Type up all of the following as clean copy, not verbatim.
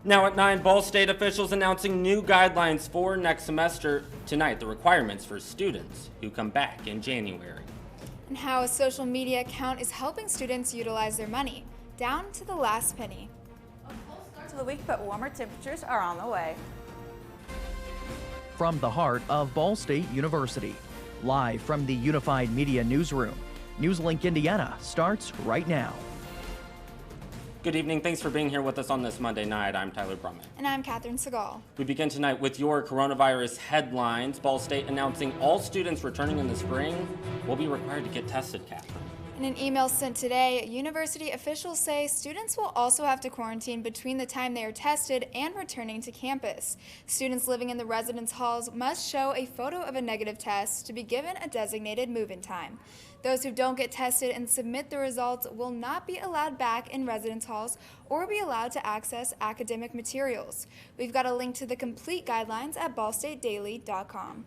Now at 9, Ball State officials announcing new guidelines for next semester. Tonight, the requirements for students who come back in January. And how a social media account is helping students utilize their money, down to the last penny. A cold start to the week, but warmer temperatures are on the way. From the heart of Ball State University, live from the Unified Media Newsroom, NewsLink Indiana starts right now. Good evening. Thanks for being here with us on this Monday night. I'm Tyler Brummett. And I'm Catherine Segal. We begin tonight with your coronavirus headlines. Ball State announcing all students returning in the spring will be required to get tested, Catherine. In an email sent today, university officials say students will also have to quarantine between the time they are tested and returning to campus. Students living in the residence halls must show a photo of a negative test to be given a designated move-in time. Those who don't get tested and submit the results will not be allowed back in residence halls or be allowed to access academic materials. We've got a link to the complete guidelines at ballstatedaily.com.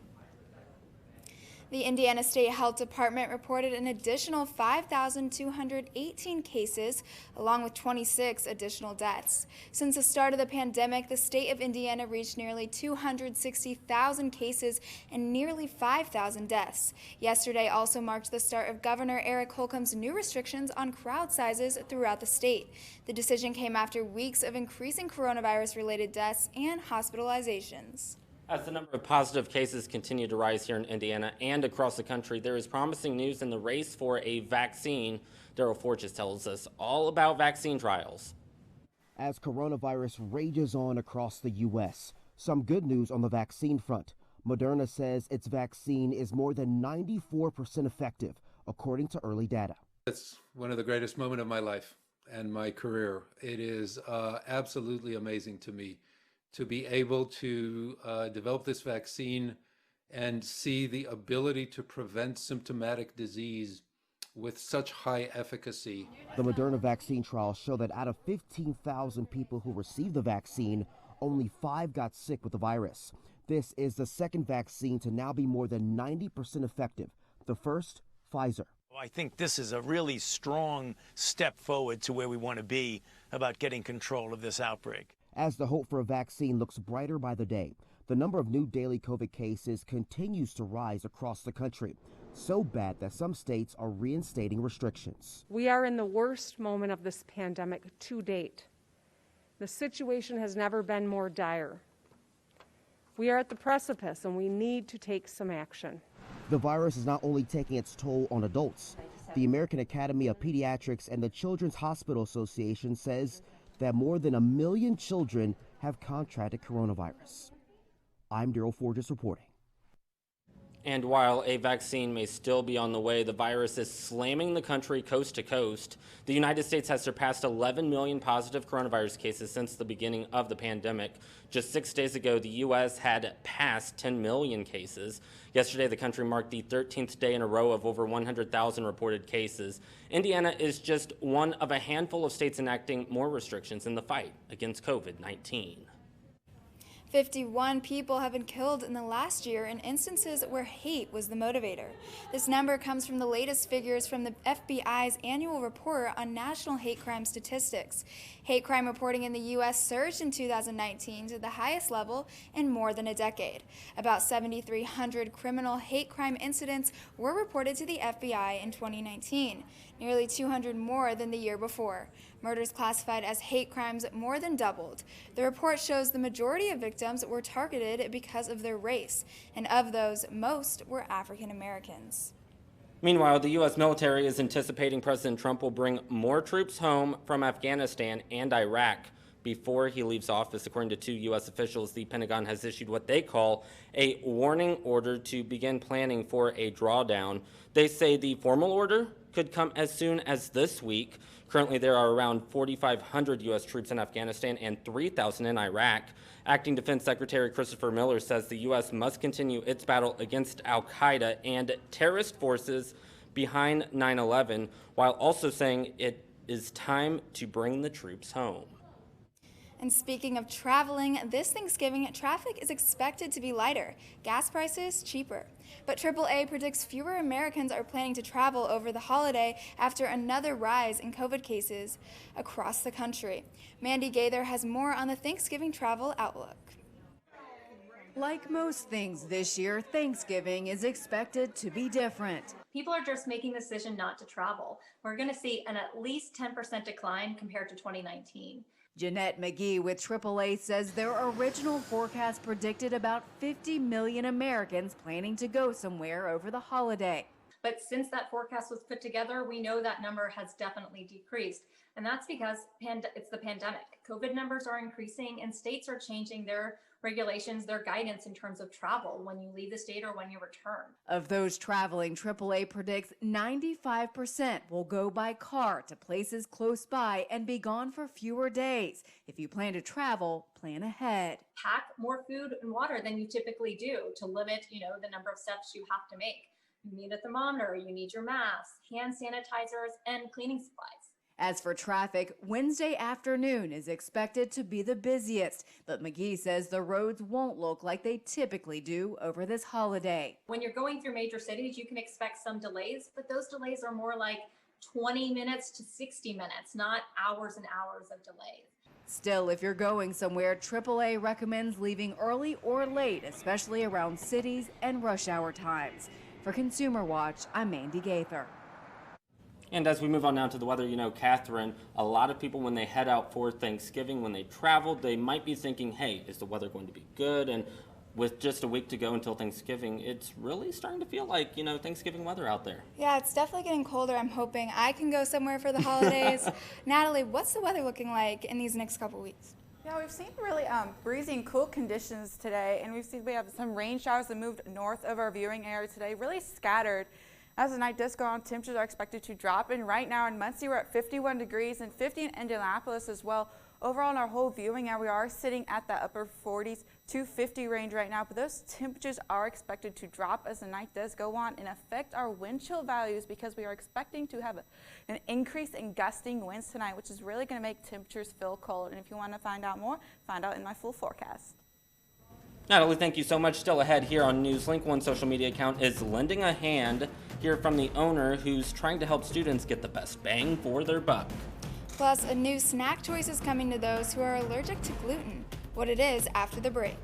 The Indiana State Health Department reported an additional 5,218 cases, along with 26 additional deaths. Since the start of the pandemic, the state of Indiana reached nearly 260,000 cases and nearly 5,000 deaths. Yesterday also marked the start of Governor Eric Holcomb's new restrictions on crowd sizes throughout the state. The decision came after weeks of increasing coronavirus-related deaths and hospitalizations. As the number of positive cases continue to rise here in Indiana and across the country, there is promising news in the race for a vaccine. Daryl Forges tells us all about vaccine trials. As coronavirus rages on across the U.S., some good news on the vaccine front. Moderna says its vaccine is more than 94% effective, according to early data. It's one of the greatest moments of my life and my career. It is absolutely amazing to me to be able to develop this vaccine and see the ability to prevent symptomatic disease with such high efficacy. The Moderna vaccine trials show that out of 15,000 people who received the vaccine, only 5 got sick with the virus. This is the second vaccine to now be more than 90% effective. The first, Pfizer. I think this is a really strong step forward to where we want to be about getting control of this outbreak. As the hope for a vaccine looks brighter by the day, the number of new daily COVID cases continues to rise across the country, so bad that some states are reinstating restrictions. We are in the worst moment of this pandemic to date. The situation has never been more dire. We are at the precipice and we need to take some action. The virus is not only taking its toll on adults. The American Academy of Pediatrics and the Children's Hospital Association says that more than 1 million children have contracted coronavirus. I'm Daryl Forges reporting. And while a vaccine may still be on the way, the virus is slamming the country coast to coast. The United States has surpassed 11 million positive coronavirus cases since the beginning of the pandemic. Just 6 days ago, the U.S. had passed 10 million cases. Yesterday, the country marked the 13th day in a row of over 100,000 reported cases. Indiana is just one of a handful of states enacting more restrictions in the fight against COVID-19. 51 people have been killed in the last year in instances where hate was the motivator. This number comes from the latest figures from the FBI's annual report on national hate crime statistics. Hate crime reporting in the U.S. surged in 2019 to the highest level in more than a decade. About 7,300 criminal hate crime incidents were reported to the FBI in 2019, nearly 200 more than the year before. Murders classified as hate crimes more than doubled. The report shows the majority of victims were targeted because of their race, and of those, most were African Americans. Meanwhile, the U.S. military is anticipating President Trump will bring more troops home from Afghanistan and Iraq before he leaves office. According to 2 U.S. officials, the Pentagon has issued what they call a warning order to begin planning for a drawdown. They say the formal order could come as soon as this week. Currently, there are around 4,500 U.S. troops in Afghanistan and 3,000 in Iraq. Acting Defense Secretary Christopher Miller says the U.S. must continue its battle against al-Qaeda and terrorist forces behind 9/11, while also saying it is time to bring the troops home. And speaking of traveling, this Thanksgiving, traffic is expected to be lighter, gas prices cheaper. But AAA predicts fewer Americans are planning to travel over the holiday after another rise in COVID cases across the country. Mandy Gaither has more on the Thanksgiving travel outlook. Like most things this year, Thanksgiving is expected to be different. People are just making the decision not to travel. We're going to see an at least 10% decline compared to 2019. Jeanette McGee with AAA says their original forecast predicted about 50 million Americans planning to go somewhere over the holiday. But since that forecast was put together, we know that number has definitely decreased. And that's because it's the pandemic. COVID numbers are increasing and states are changing their regulations, their guidance in terms of travel when you leave the state or when you return. Of those traveling, AAA predicts 95% will go by car to places close by and be gone for fewer days. If you plan to travel, plan ahead. Pack more food and water than you typically do to limit, the number of steps you have to make. You need a thermometer, you need your mask, hand sanitizers, and cleaning supplies. As for traffic, Wednesday afternoon is expected to be the busiest, but McGee says the roads won't look like they typically do over this holiday. When you're going through major cities, you can expect some delays, but those delays are more like 20 minutes to 60 minutes, not hours and hours of delays. Still, if you're going somewhere, AAA recommends leaving early or late, especially around cities and rush hour times. For Consumer Watch, I'm Mandy Gaither. And as we move on now to the weather, Catherine, a lot of people when they head out for Thanksgiving, when they travel, they might be thinking, hey, is the weather going to be good? And with just a week to go until Thanksgiving, it's really starting to feel like, Thanksgiving weather out there. Yeah, it's definitely getting colder. I'm hoping I can go somewhere for the holidays. Natalie, what's the weather looking like in these next couple weeks? Yeah, we've seen really breezy and cool conditions today, and we have some rain showers that moved north of our viewing area today, really scattered. As the night does go on, temperatures are expected to drop, and right now in Muncie we're at 51 degrees and 50 in Indianapolis as well. Overall in our whole viewing area, we are sitting at the upper 40s to 50 range right now, but those temperatures are expected to drop as the night does go on and affect our wind chill values because we are expecting to have an increase in gusting winds tonight, which is really going to make temperatures feel cold. And if you want to find out more, find out in my full forecast. Natalie, thank you so much. Still ahead here on NewsLink, one social media account is lending a hand. Hear from the owner who's trying to help students get the best bang for their buck. Plus, a new snack choice is coming to those who are allergic to gluten. What it is after the break.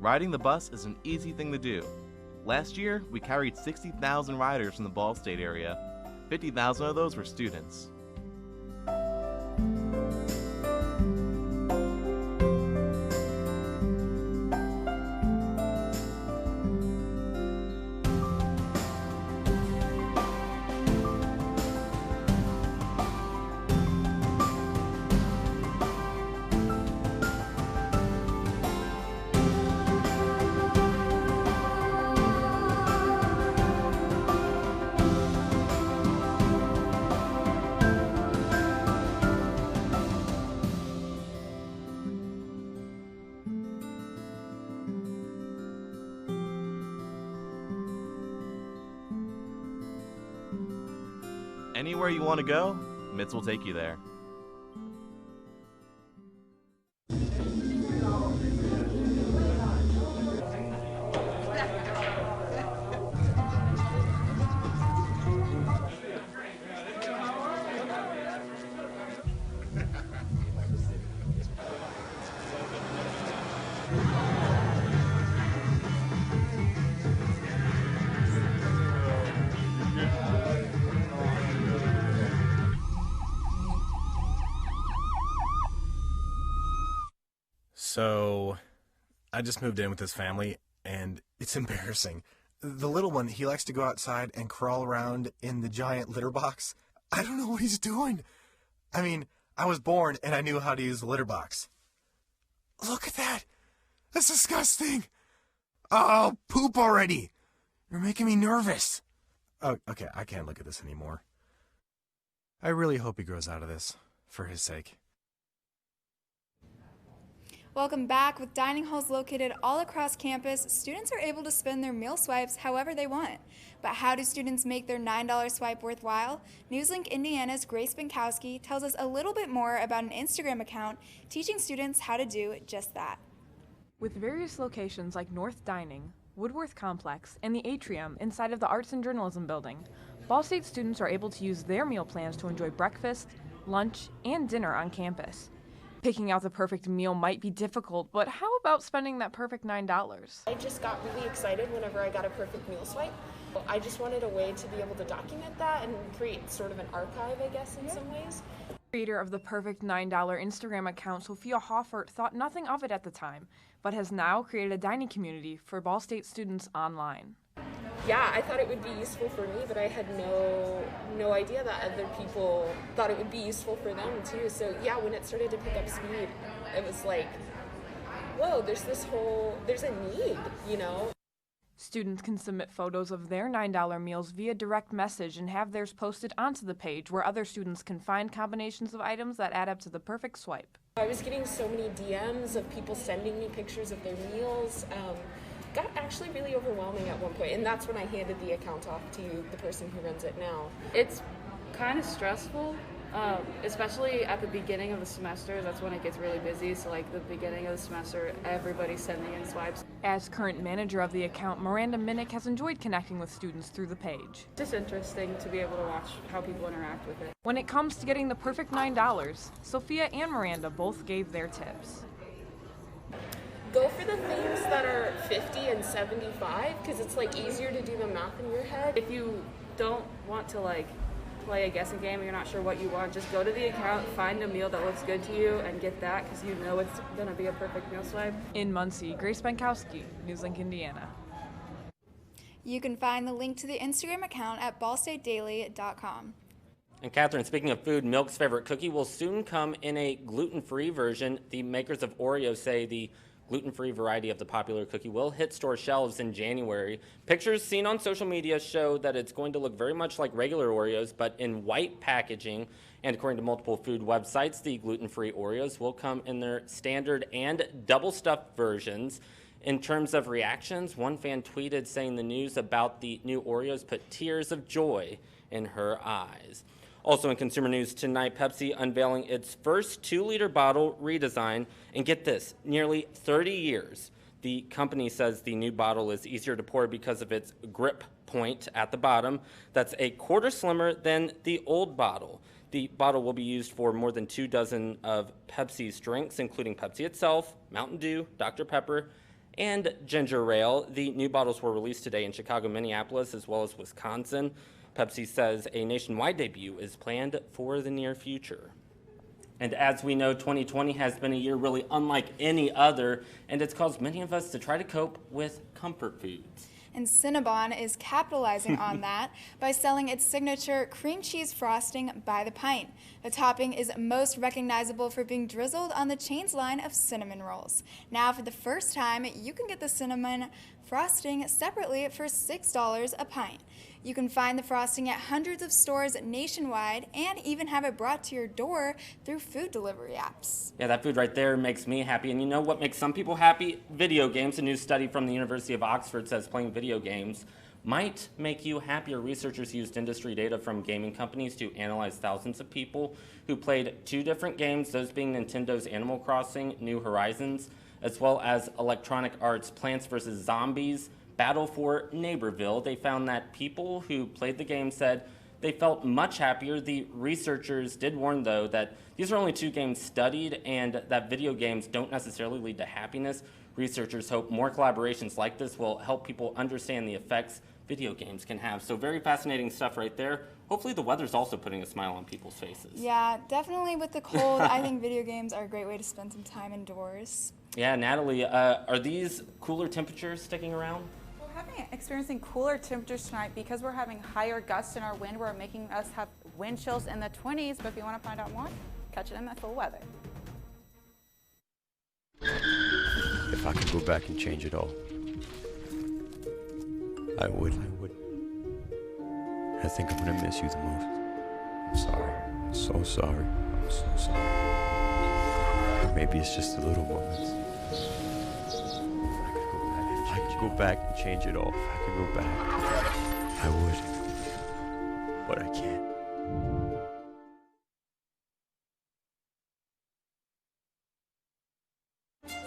Riding the bus is an easy thing to do. Last year, we carried 60,000 riders from the Ball State area. 50,000 of those were students. Anywhere you want to go, Mitts will take you there. So, I just moved in with this family, and it's embarrassing. The little one, he likes to go outside and crawl around in the giant litter box. I don't know what he's doing. I mean, I was born and I knew how to use the litter box. Look at that. That's disgusting. Oh, poop already. You're making me nervous. Oh, okay, I can't look at this anymore. I really hope he grows out of this, for his sake. Welcome back. With dining halls located all across campus, students are able to spend their meal swipes however they want. But how do students make their $9 swipe worthwhile? NewsLink Indiana's Grace Binkowski tells us a little bit more about an Instagram account teaching students how to do just that. With various locations like North Dining, Woodworth Complex, and the Atrium inside of the Arts and Journalism building, Ball State students are able to use their meal plans to enjoy breakfast, lunch, and dinner on campus. Picking out the perfect meal might be difficult, but how about spending that perfect $9? I just got really excited whenever I got a perfect meal swipe. I just wanted a way to be able to document that and create sort of an archive, I guess, in some ways. Creator of the perfect $9 Instagram account, Sophia Hoffert, thought nothing of it at the time, but has now created a dining community for Ball State students online. Yeah, I thought it would be useful for me, but I had no idea that other people thought it would be useful for them too. So yeah, when it started to pick up speed, it was like, whoa, there's a need, you know? Students can submit photos of their $9 meals via direct message and have theirs posted onto the page where other students can find combinations of items that add up to the perfect swipe. I was getting so many DMs of people sending me pictures of their meals. Got actually really overwhelming at one point, and that's when I handed the account off to the person who runs it now. It's kind of stressful, especially at the beginning of the semester. That's when it gets really busy, so like the beginning of the semester, everybody's sending in swipes. As current manager of the account, Miranda Minnick has enjoyed connecting with students through the page. It's just interesting to be able to watch how people interact with it. When it comes to getting the perfect $9, Sophia and Miranda both gave their tips. Go for the things that are 50 and 75 because it's like easier to do the math in your head. If you don't want to like play a guessing game and you're not sure what you want, just go to the account, find a meal that looks good to you, and get that because you know it's going to be a perfect meal swipe. In Muncie, Grace Binkowski, NewsLink Indiana. You can find the link to the Instagram account at ballstatedaily.com. And Catherine, speaking of food, Milk's favorite cookie will soon come in a gluten-free version. The makers of Oreo say the gluten-free variety of the popular cookie will hit store shelves in January. Pictures seen on social media show that it's going to look very much like regular Oreos, but in white packaging. And according to multiple food websites, the gluten-free Oreos will come in their standard and double-stuffed versions. In terms of reactions, one fan tweeted saying the news about the new Oreos put tears of joy in her eyes. Also in consumer news tonight, Pepsi unveiling its first 2-liter bottle redesign. And get this, nearly 30 years. The company says the new bottle is easier to pour because of its grip point at the bottom. That's a quarter slimmer than the old bottle. The bottle will be used for more than 2 dozen of Pepsi's drinks, including Pepsi itself, Mountain Dew, Dr. Pepper, and ginger ale. The new bottles were released today in Chicago, Minneapolis, as well as Wisconsin. Pepsi says a nationwide debut is planned for the near future. And as we know, 2020 has been a year really unlike any other, and it's caused many of us to try to cope with comfort foods. And Cinnabon is capitalizing on that by selling its signature cream cheese frosting by the pint. The topping is most recognizable for being drizzled on the chain's line of cinnamon rolls. Now, for the first time, you can get the cinnamon frosting separately for $6 a pint. You can find the frosting at hundreds of stores nationwide and even have it brought to your door through food delivery apps. Yeah, that food right there makes me happy. And you know what makes some people happy? Video games. A new study from the University of Oxford says playing video games might make you happier. Researchers used industry data from gaming companies to analyze thousands of people who played 2 different games, those being Nintendo's Animal Crossing, New Horizons, as well as Electronic Arts' Plants vs. Zombies, Battle for Neighborville. They found that people who played the game said they felt much happier. The researchers did warn, though, that these are only 2 games studied and that video games don't necessarily lead to happiness. Researchers hope more collaborations like this will help people understand the effects video games can have. So very fascinating stuff right there. Hopefully the weather's also putting a smile on people's faces. Yeah, definitely with the cold, I think video games are a great way to spend some time indoors. Yeah, Natalie, are these cooler temperatures sticking around? Experiencing cooler temperatures tonight because we're having higher gusts in our wind. We're making us have wind chills in the 20s, but if you want to find out more, catch it in the full weather. If I could go back and change it all, I would. I think I'm gonna miss you the most. I'm sorry. I'm so sorry. I'm so sorry. Maybe it's just the little moments. If I could go back and change it all, if I could go back, I would. But I can't.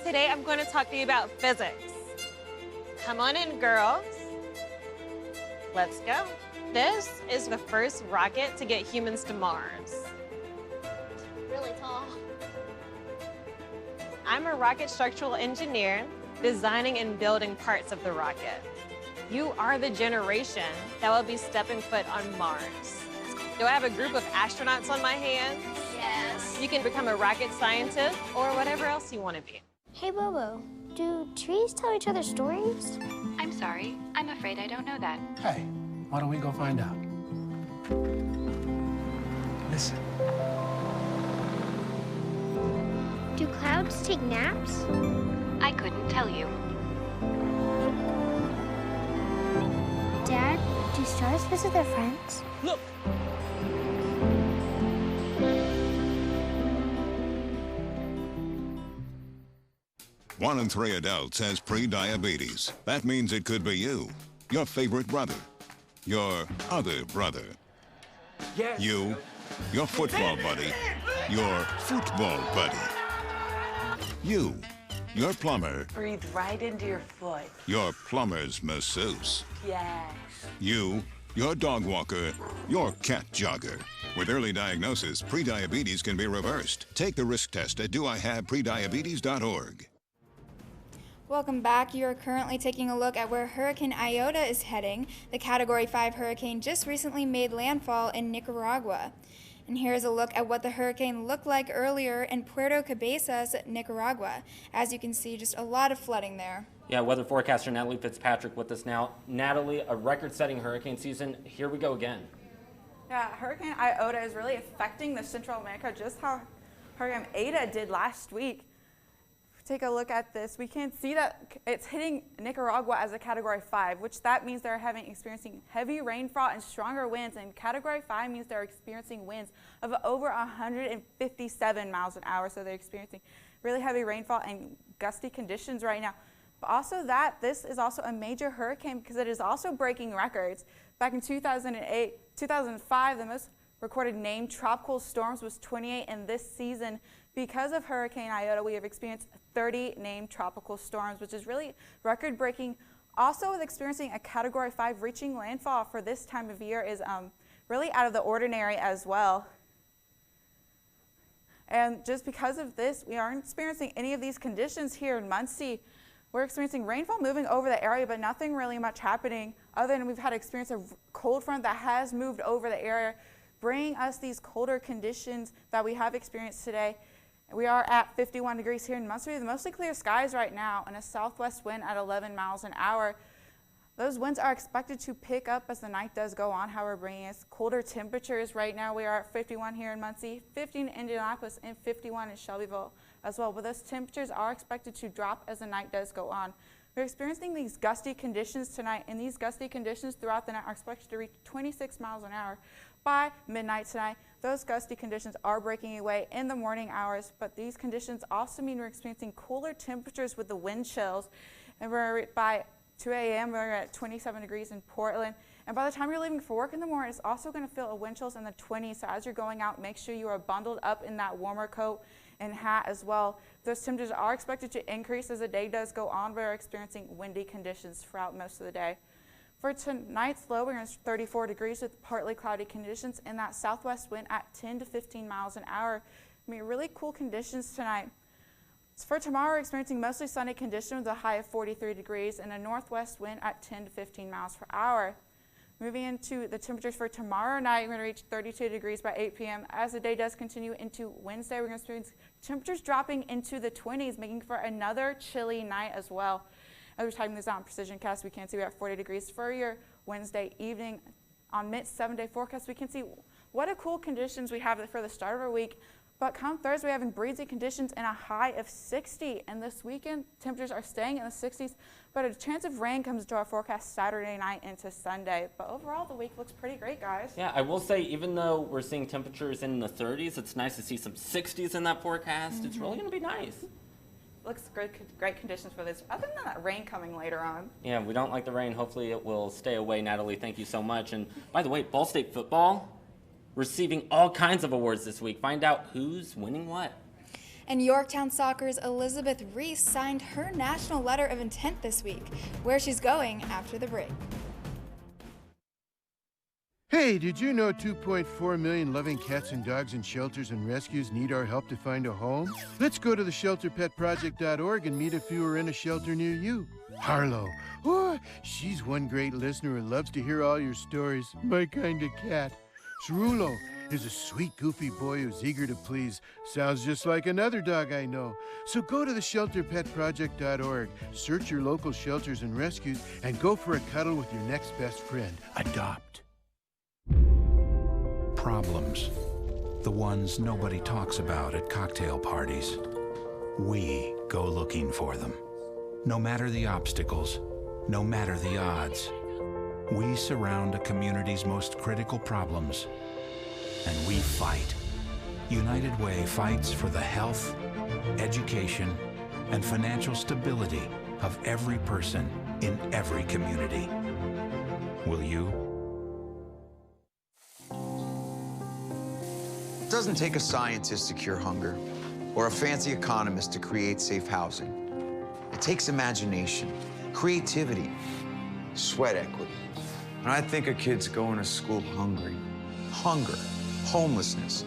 Today I'm going to talk to you about physics. Come on in, girls. Let's go. This is the first rocket to get humans to Mars. Really tall. I'm a rocket structural engineer, designing and building parts of the rocket. You are the generation that will be stepping foot on Mars. Do I have a group of astronauts on my hands? Yes. You can become a rocket scientist or whatever else you want to be. Hey, Bobo, do trees tell each other stories? I'm sorry. I'm afraid I don't know that. Hey, why don't we go find out? Listen. Do clouds take naps? I couldn't tell you. Dad, do stars visit their friends? Look! One in 3 adults has pre-diabetes. That means it could be you, your favorite brother, your other brother, Yes. you, your football buddy, your football buddy, you, your plumber, Breathe right into your foot. your plumber's masseuse, Yes. you, your dog walker, your cat jogger. With early diagnosis, pre-diabetes can be reversed. Take the risk test at doihaveprediabetes.org. Welcome back. You are currently taking a look at where Hurricane Iota is heading. The Category 5 hurricane just recently made landfall in Nicaragua. And here's a look at what the hurricane looked like earlier in Puerto Cabezas, Nicaragua. As you can see, just a lot of flooding there. Yeah, weather forecaster Natalie Fitzpatrick with us now. Natalie, a record-setting hurricane season. Here we go again. Yeah, Hurricane Iota is really affecting the Central America just how Hurricane Eta did last week. Take a look at this. We can see that it's hitting Nicaragua as a Category 5, which that means they're experiencing heavy rainfall and stronger winds. And Category 5 means they're experiencing winds of over 157 miles an hour. So they're experiencing really heavy rainfall and gusty conditions right now. But also this is also a major hurricane because it is also breaking records. Back in 2005, the most recorded named tropical storms was 28, and this season, because of Hurricane Iota, we have experienced 30 named tropical storms, which is really record-breaking. Also, with experiencing a Category 5 reaching landfall for this time of year is really out of the ordinary as well. And just because of this, we aren't experiencing any of these conditions here in Muncie. We're experiencing rainfall moving over the area, but nothing really much happening other than we've had experience of cold front that has moved over the area, bringing us these colder conditions that we have experienced today. We are at 51 degrees here in Muncie with mostly clear skies right now and a southwest wind at 11 miles an hour. Those winds are expected to pick up as the night does go on, however, bringing us colder temperatures. Right now we are at 51 here in Muncie, 50 in Indianapolis, and 51 in Shelbyville as well. But those temperatures are expected to drop as the night does go on. We're experiencing these gusty conditions tonight, and these gusty conditions throughout the night are expected to reach 26 miles an hour by midnight tonight. Those gusty conditions are breaking away in the morning hours, but these conditions also mean we're experiencing cooler temperatures with the wind chills. And by 2 a.m., we're at 27 degrees in Portland. And by the time you're leaving for work in the morning, it's also going to feel a wind chills in the 20s. So as you're going out, make sure you are bundled up in that warmer coat and hat as well. Those temperatures are expected to increase as the day does go on. We're experiencing windy conditions throughout most of the day. For tonight's low, we're at 34 degrees with partly cloudy conditions and that southwest wind at 10 to 15 miles an hour. I mean, really cool conditions tonight. So for tomorrow, we're experiencing mostly sunny conditions with a high of 43 degrees and a northwest wind at 10 to 15 miles per hour. Moving into the temperatures for tomorrow night, we're going to reach 32 degrees by 8 p.m. As the day does continue into Wednesday, we're going to experience temperatures dropping into the 20s, making for another chilly night as well. As we're typing this out in Precision Cast, we can see we're at 40 degrees for your Wednesday evening. On MIT's 7-day forecast, we can see what a cool conditions we have for the start of our week. But come Thursday, we're having breezy conditions and a high of 60. And this weekend, temperatures are staying in the 60s, but a chance of rain comes to our forecast Saturday night into Sunday. But overall, the week looks pretty great, guys. Yeah, I will say, even though we're seeing temperatures in the 30s, it's nice to see some 60s in that forecast. It's really going to be nice. looks great conditions for this. Other than that rain coming later on. Yeah, we don't like the rain. Hopefully it will stay away, Natalie. Thank you so much. And by the way, Ball State football receiving all kinds of awards this week. Find out who's winning what. And Yorktown Soccer's Elizabeth Reese signed her national letter of intent this week, where she's going after the break. Hey, did you know 2.4 million loving cats and dogs in shelters and rescues need our help to find a home? Let's go to the shelterpetproject.org and meet if you are in a shelter near you. Harlow, oh, she's one great listener who loves to hear all your stories. My kind of cat. Cerulo is a sweet, goofy boy who's eager to please. Sounds just like another dog I know. So go to the shelterpetproject.org, search your local shelters and rescues, and go for a cuddle with your next best friend. Adopt. Problems. The ones nobody talks about at cocktail parties. We go looking for them. No matter the obstacles, no matter the odds. We surround a community's most critical problems, and we fight. United Way fights for the health, education, and financial stability of every person in every community. Will you? It doesn't take a scientist to cure hunger or a fancy economist to create safe housing. It takes imagination, creativity, sweat equity. And I think of kids going to school hungry. Hunger, homelessness.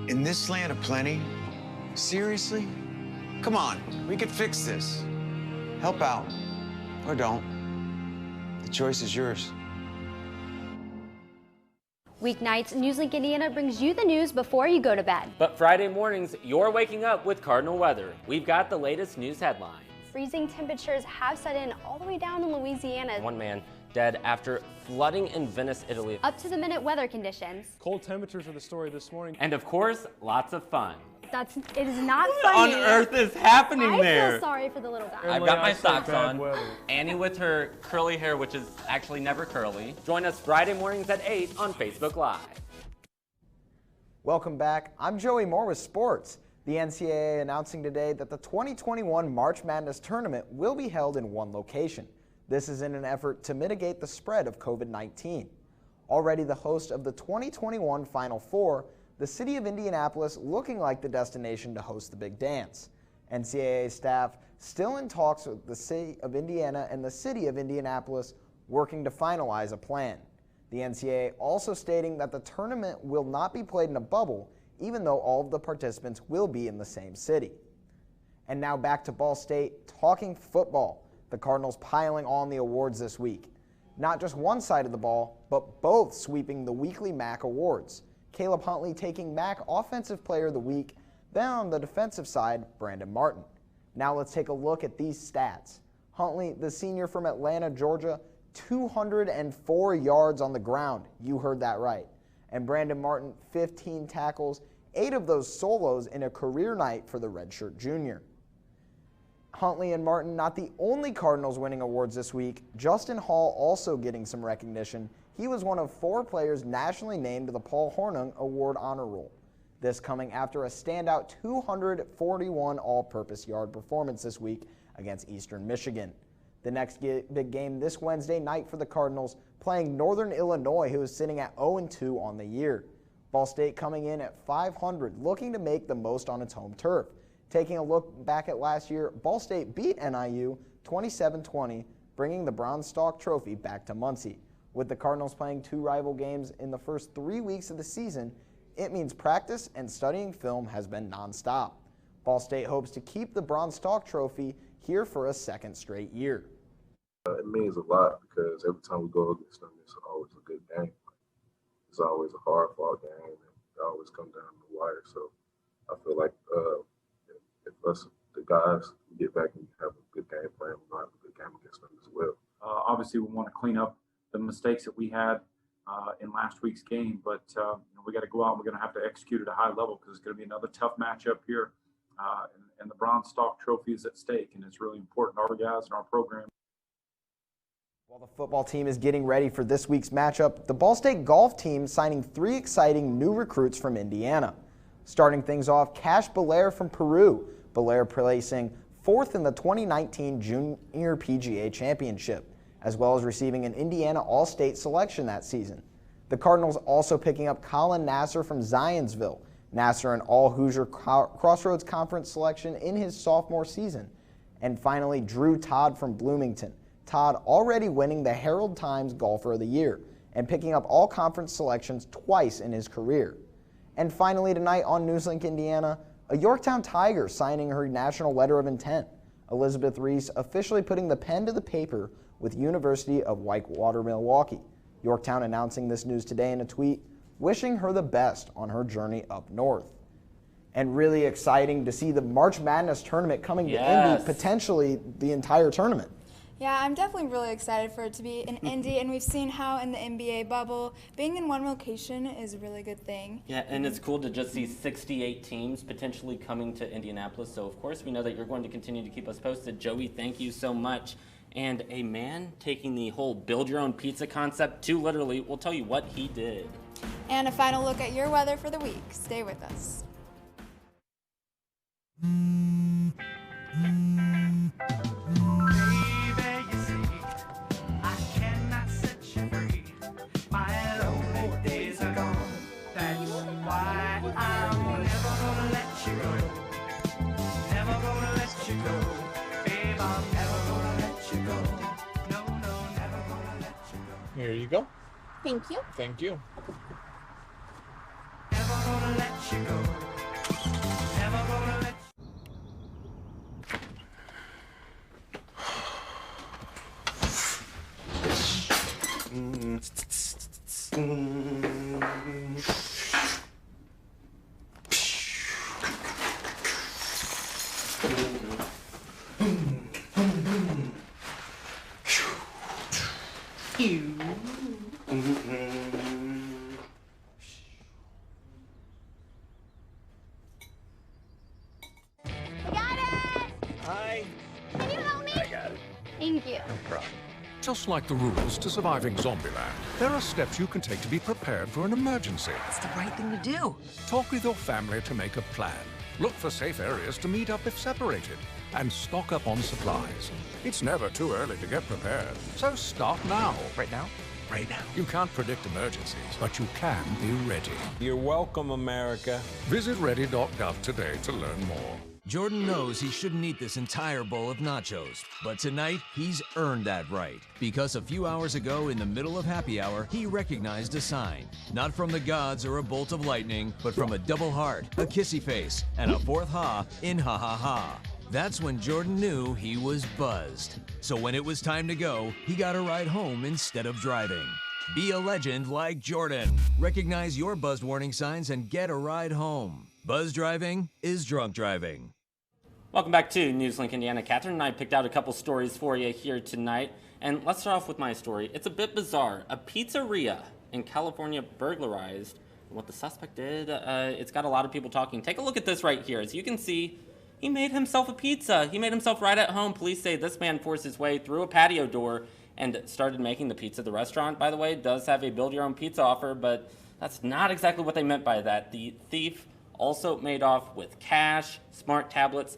In this land of plenty, seriously? Come on, we could fix this. Help out, or don't. The choice is yours. Weeknights, NewsLink Indiana brings you the news before you go to bed. But Friday mornings, you're waking up with Cardinal weather. We've got the latest news headlines. Freezing temperatures have set in all the way down in Louisiana. One man dead after flooding in Venice, Italy. Up-to-the-minute weather conditions. Cold temperatures are the story this morning. And of course, lots of fun. It is not funny. What on earth is happening there? I feel sorry for the little guy. I've got my socks on. Annie with her curly hair, which is actually never curly. Join us Friday mornings at 8 on Facebook Live. Welcome back. I'm Joey Moore with sports. The NCAA announcing today that the 2021 March Madness tournament will be held in one location. This is in an effort to mitigate the spread of COVID-19. Already the host of the 2021 Final Four, the city of Indianapolis looking like the destination to host the big dance. NCAA staff still in talks with the city of Indiana and the city of Indianapolis working to finalize a plan. The NCAA also stating that the tournament will not be played in a bubble, even though all of the participants will be in the same city. And now back to Ball State, talking football. The Cardinals piling on the awards this week. Not just one side of the ball, but both sweeping the weekly MAC awards. Caleb Huntley taking MAC Offensive Player of the Week, then on the defensive side, Brandon Martin. Now let's take a look at these stats. Huntley, the senior from Atlanta, Georgia, 204 yards on the ground. You heard that right. And Brandon Martin, 15 tackles, 8 of those solos in a career night for the redshirt junior. Huntley and Martin not the only Cardinals winning awards this week. Justin Hall also getting some recognition. He was one of 4 players nationally named to the Paul Hornung Award Honor Roll. This coming after a standout 241 all-purpose yard performance this week against Eastern Michigan. The next big game this Wednesday night for the Cardinals, playing Northern Illinois, who is sitting at 0-2 on the year. Ball State coming in at 500, looking to make the most on its home turf. Taking a look back at last year, Ball State beat NIU 27-20, bringing the Bronze Stalk Trophy back to Muncie. With the Cardinals playing 2 rival games in the first 3 weeks of the season, it means practice and studying film has been nonstop. Ball State hopes to keep the Bronze Stalk Trophy here for a second straight year. It means a lot because every time we go against them, it's always a good game. It's always a hard-fought game, and it always comes down to the wire. So I feel like if us, the guys, get back and have a good game plan, we'll have a good game against them as well. Obviously, we want to clean up the mistakes that we had in last week's game, but we got to go out and we're going to have to execute at a high level because it's going to be another tough matchup here, and the Bronze Stalk Trophy is at stake, and it's really important to our guys and our program. While the football team is getting ready for this week's matchup, the Ball State golf team signing 3 exciting new recruits from Indiana. Starting things off, Cash Belair from Peru. Belair placing fourth in the 2019 Junior PGA Championship, as well as receiving an Indiana All-State selection that season. The Cardinals also picking up Colin Nasser from Zionsville. Nasser an All-Hoosier Crossroads Conference selection in his sophomore season. And finally, Drew Todd from Bloomington. Todd already winning the Herald Times Golfer of the Year and picking up all-conference selections twice in his career. And finally tonight on NewsLink Indiana, a Yorktown Tiger signing her national letter of intent. Elizabeth Reese officially putting the pen to the paper with University of Whitewater, Milwaukee. Yorktown announcing this news today in a tweet, wishing her the best on her journey up north. And really exciting to see the March Madness tournament coming to Indy, potentially the entire tournament. Yeah, I'm definitely really excited for it to be in Indy, and we've seen how in the NBA bubble, being in one location is a really good thing. Yeah, and it's cool to just see 68 teams potentially coming to Indianapolis. So, of course, we know that you're going to continue to keep us posted. Joey, thank you so much. And a man taking the whole build-your-own-pizza concept to literally, we'll tell you what he did. And a final look at your weather for the week. Stay with us. Here you go. Thank you. Thank you. Thank you. Just like the rules to surviving Zombieland, there are steps you can take to be prepared for an emergency. It's the right thing to do. Talk with your family to make a plan. Look for safe areas to meet up if separated. And stock up on supplies. It's never too early to get prepared, so start now. Right now? Right now. You can't predict emergencies, but you can be ready. You're welcome, America. Visit ready.gov today to learn more. Jordan knows he shouldn't eat this entire bowl of nachos, but tonight he's earned that right. Because a few hours ago, in the middle of happy hour, he recognized a sign. Not from the gods or a bolt of lightning, but from a double heart, a kissy face, and a fourth ha in ha ha ha. That's when Jordan knew he was buzzed. So when it was time to go, he got a ride home instead of driving. Be a legend like Jordan. Recognize your buzzed warning signs and get a ride home. Buzz driving is drunk driving. Welcome back to NewsLink Indiana. Catherine and I picked out a couple stories for you here tonight. And let's start off with my story. It's a bit bizarre. A pizzeria in California burglarized. What the suspect did, it's got a lot of people talking. Take a look at this right here. As you can see, he made himself a pizza. He made himself right at home. Police say this man forced his way through a patio door and started making the pizza. The restaurant, by the way, does have a build-your-own-pizza offer, but that's not exactly what they meant by that. The thief also made off with cash, smart tablets,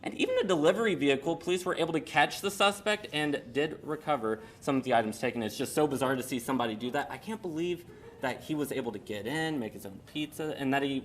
and even a delivery vehicle. Police were able to catch the suspect and did recover some of the items taken. It's just so bizarre to see somebody do that. I can't believe that he was able to get in, make his own pizza, and that he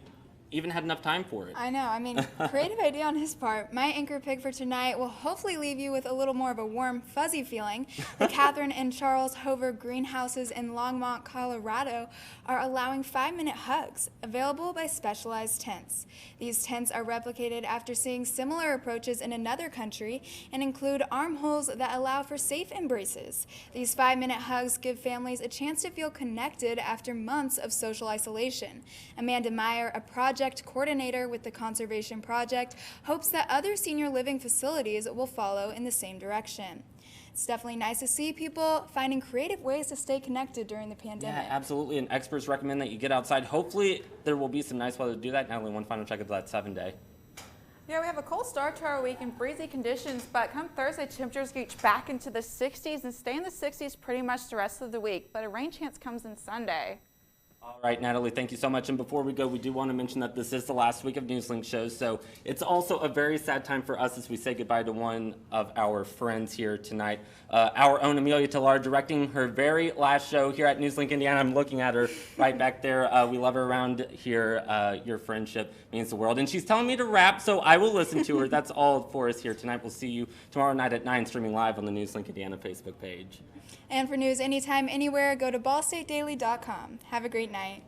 even had enough time for it. I know. I mean, creative idea on his part. My anchor pick for tonight will hopefully leave you with a little more of a warm, fuzzy feeling. The Catherine and Charles Hover greenhouses in Longmont, Colorado are allowing 5-minute hugs, available by Specialized Tents. These tents are replicated after seeing similar approaches in another country and include armholes that allow for safe embraces. These 5-minute hugs give families a chance to feel connected after months of social isolation. Amanda Meyer, a project coordinator with the Conservation Project, hopes that other senior living facilities will follow in the same direction. It's definitely nice to see people finding creative ways to stay connected during the pandemic. Yeah, absolutely, and experts recommend that you get outside. Hopefully there will be some nice weather to do that. Now only one final check of that 7-day. Yeah, we have a cold start to our week and breezy conditions, but come Thursday, temperatures reach back into the 60s and stay in the 60s pretty much the rest of the week, but a rain chance comes in Sunday. All right, Natalie, thank you so much. And before we go, we do want to mention that this is the last week of NewsLink shows, so it's also a very sad time for us as we say goodbye to one of our friends here tonight. Our own Amelia Talar directing her very last show here at NewsLink Indiana. I'm looking at her right back there. We love her around here. Your friendship means the world. And she's telling me to rap, so I will listen to her. That's all for us here tonight. We'll see you tomorrow night at 9, streaming live on the NewsLink Indiana Facebook page. And for news anytime, anywhere, go to ballstatedaily.com. Have a great night.